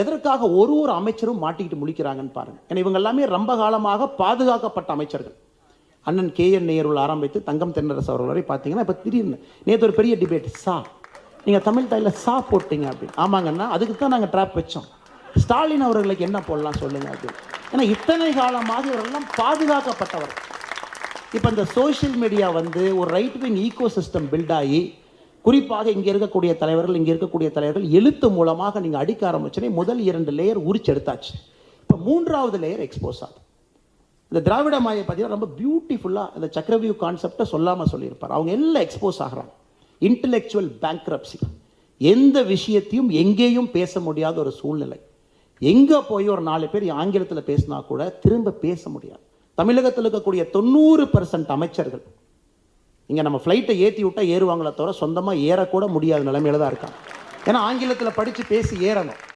எதற்காக ஒரு அமைச்சரும் மாட்டிக்கிட்டு முழிக்கிறாங்கன்னு பாருங்க. ஏன்னா இவங்க எல்லாமே ரொம்ப காலமாக பாதுகாக்கப்பட்ட அமைச்சர்கள். அண்ணன் KN நேருவில் ஆரம்பித்து தங்கம் தென்னரசு அவர்கள் வரை பார்த்தீங்கன்னா இப்போ திடீர்னு நேற்று ஒரு பெரிய டிபேட். நீங்கள் தமிழ் தாயில் போட்டீங்க அப்படின்னு. ஆமாங்கன்னா அதுக்கு தான் நாங்கள் ட்ராப் வச்சோம். ஸ்டாலின் அவர்களுக்கு என்ன போடலாம் சொல்லுங்க அப்படின்னு. ஏன்னா இத்தனை காலமாக இவரெல்லாம் பாதுகாக்கப்பட்டவர். இப்போ இந்த சோஷியல் மீடியா வந்து ஒரு right wing ecosystem build ஆகி, குறிப்பாக இங்கே இருக்கக்கூடிய தலைவர்கள் எழுத்து மூலமாக நீங்கள் அடிக்க ஆரம்பிச்சோன்னே முதல் 2 லேயர் உரிச்சு எடுத்தாச்சு. இப்போ 3வது லேயர் எக்ஸ்போஸ் ஆகுது. இந்த திராவிட மாயை பார்த்தீங்கன்னா ரொம்ப பியூட்டிஃபுல்லாக இந்த சக்கரவியூ கான்செப்டை சொல்லாமல் சொல்லியிருப்பார். அவங்க எல்லாம் எக்ஸ்போஸ் ஆகிறாங்க. இன்டெலெக்சுவல் பேங்க்ரப்சி, எந்த விஷயத்தையும் எங்கேயும் பேச முடியாத ஒரு சூழ்நிலை. எங்கே போய் ஒரு 4 பேர் ஆங்கிலத்தில் பேசினா கூட திரும்ப பேச முடியாது. தமிழகத்தில் இருக்கக்கூடிய 90% அமைச்சர்கள் இங்கே நம்ம ஃப்ளைட்டை ஏற்றி விட்டால் ஏறுவாங்களே தவிர சொந்தமாக ஏறக்கூட முடியாத நிலைமையில தான் இருக்காங்க. ஏன்னா ஆங்கிலத்தில் படித்து பேசி ஏறணும்.